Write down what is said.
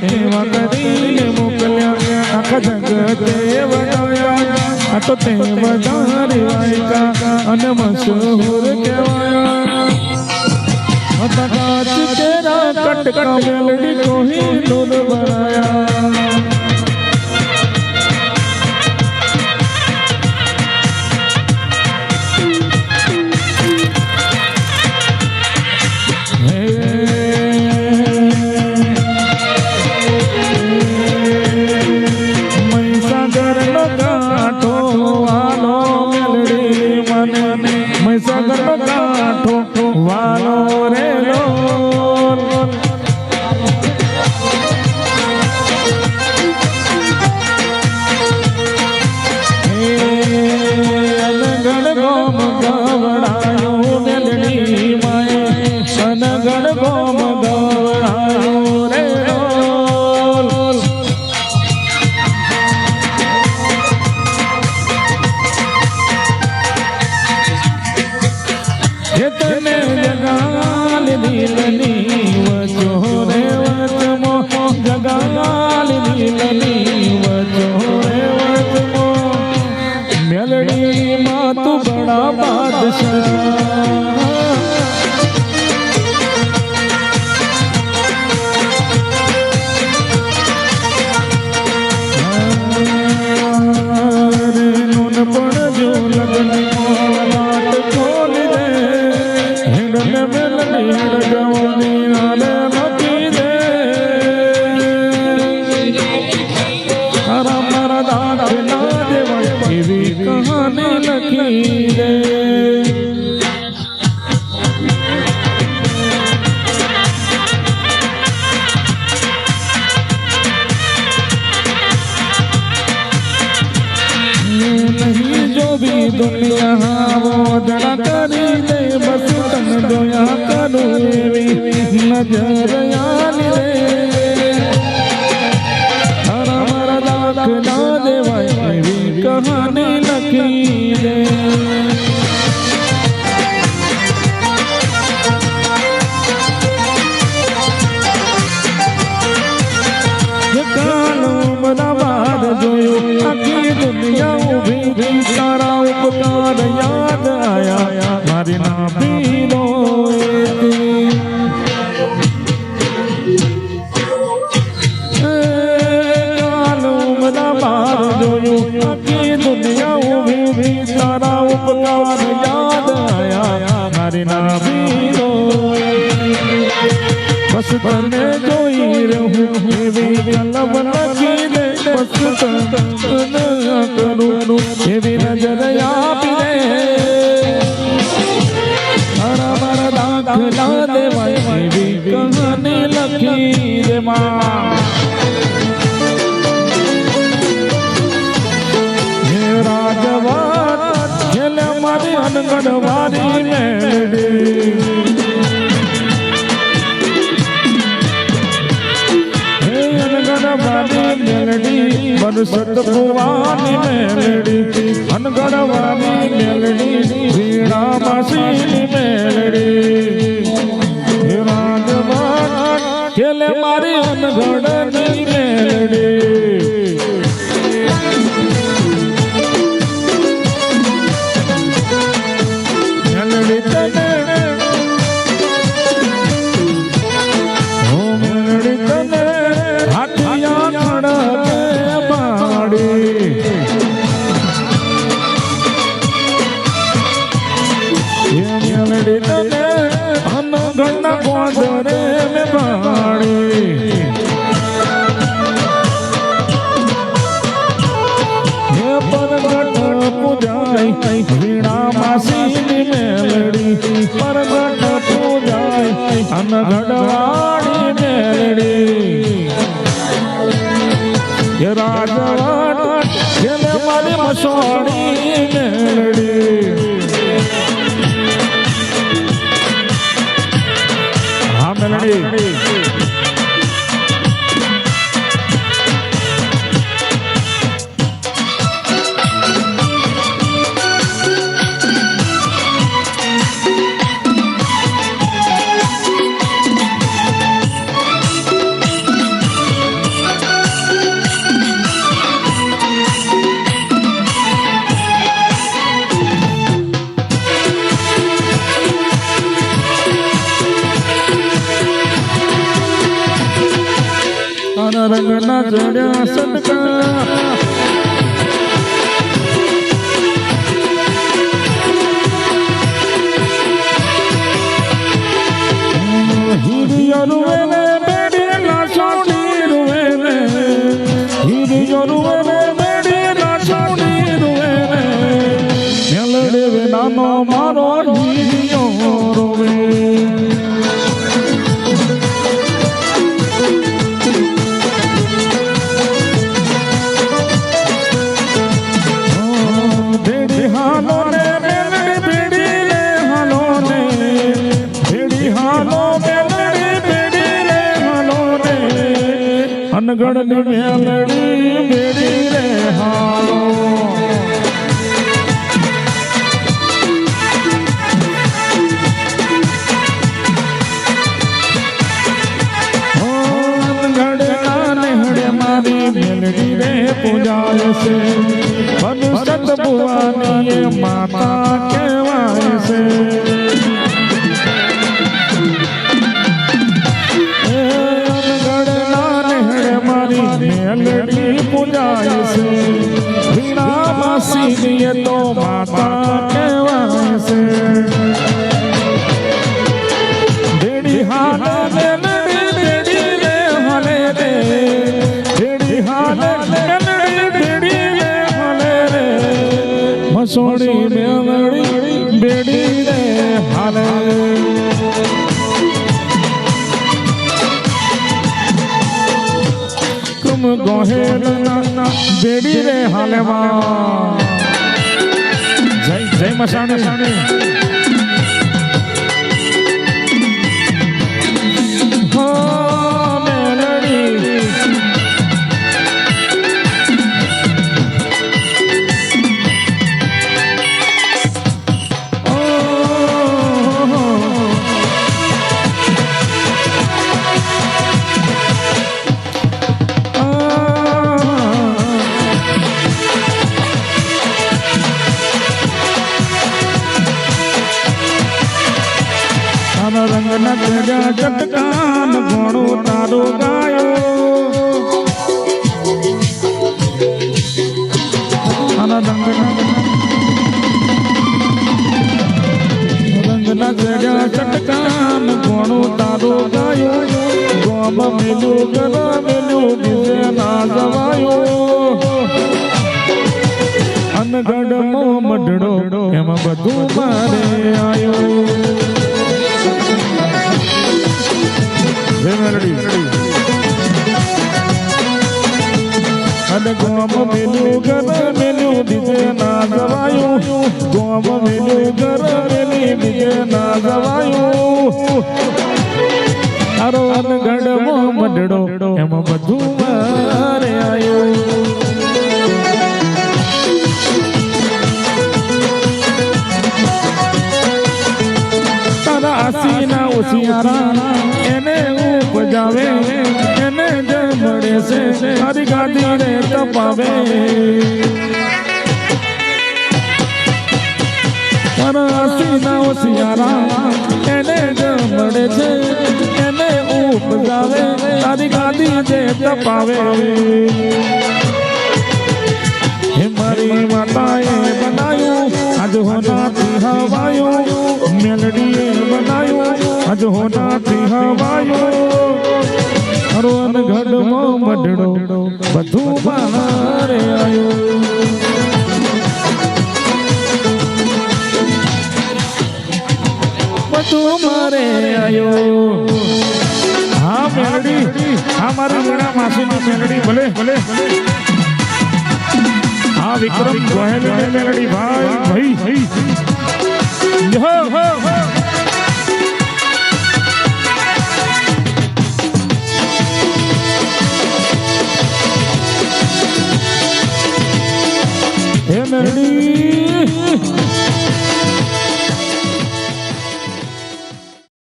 તેવા કરીને મોકલ્યા આખા જગતે વડાયા આ તો તે વધારે વાયકા અને મશહૂર કહેવાયા હતા કાચ તેરા કટકા મેલડી કોહી નૂર બનાયા મહીસાગરનો કાંઠો વાલો રે લોલ અનગઢ ગોમ ગવડાયો મેલડી માએ અનગઢ ગોમ ગવડાયો રે લોલ તને જગાલ લીલની વચો રે વચમો જગાલ લીલની વચો રે વચમો મેલડી માં તું બડા બાદશાહ कहानी लखी रे नहीं जो भी दुनिया वो जरा करी दे बस तन जोया करूँ नजर यानी रे हरा मरा दाख ना देवाई कहानी लखी रे कालो बराबर जोयो आखी दुनिया उभी सारा उपकार याद आया मारी नाभी रोए कालो बराबर जोयो आखी दुनिया उभी सारा उपकार याद आया मारी नाभी रोए बस तने जोई रहूं एवी कलब लगी दे बस तने करूं एवी नजर आपी दे हरा मरा दाखला दे एवी कहानी लखी दे मां हे राजवाट खेले मारी अनगढ़वारी मेलडी मेलडी बरसत कुवानी मेलडी अनगढ़वानी मेलडी वीणा मासीनी मेलडी राजवाट खेले मारी अनगढ़नी मेलडी मेलडी तने ओ मेलडी तने हाथिया खड़के बाड़ी ये मेलडी तने अनगढ़ गोदरे में बाड़ी ये परगट पूजाई वीणा मासीनी मेलडी परगट पूजाई अनगढ़वाड़ी मेलडी ये राजवाट खेले मारी मसोड़ी मेलडी हाँ मेलडी રંગના જડ્યા સટકા હિરિયો રૂવે બેડી લાસોડી રૂવે હિરિયો રૂવે બેડી લાસોડી રૂવે મેલડે નાનો મારો હિરિયો રૂવે અનગઢની મેલડી બેડી રે હાલો અનગઢના નેહડે મારી મેલડી રે પૂજાય છે મનુષ્ય ભુવાની માતા કહેવાય છે મેલડી પૂજાય છે વીણા માસી તો માતા કહેવાય છે બેડી હાલે મેલડી બેડી રે હાલે રે બેડી હાલે મેલડી બેડી રે હાલે રે મસોડી મેલડી બેડી રે હાલે ગોહેલ બેડી રે હાલેમાં જય જય મસાણી હો મેલડી રંગના જગા ચટકાન ઘણો તારો ગાયો રંગના જગા ચટકાન ઘણો તારો ગાયો ગોમ મેલ્યું ગર મેલ્યું બીજે ના જવાયો અનગઢ મો મઢડો એમાં બધું મારે આયો અને ગોમ મેલ્યું ઘર મેલ્યું બીજે ના જવાયું ગોમ મેલ્યું ઘર મેલી બીજે ના જવાયું તારો અનગઢ મો મઢડો એમાં બધું મારે આયું તારા આસીના ઓસિયારા એને ઉપજાવે એને જ મળે છે હરી ગાદી રે તપાવે તારા આસીના ઓસિયારા એને જ મળે છે એને ઉપજાવે તારી ગાદી જે તપાવે હે મારી માતાએ બનાયું આજ હોનાથી હવાયું મેલડીએ બનાયું આજ હોનાથી હવાયું હરોન ગઢમાં મઢડો બધું બહાર આવ્યું બધું મારે આવ્યું હા મેલડી હા મારી વીણા માસીની મેલડી ભલે ભલે હા વિક્રમ ગોહેલ મેલડી ભાઈ ભાઈ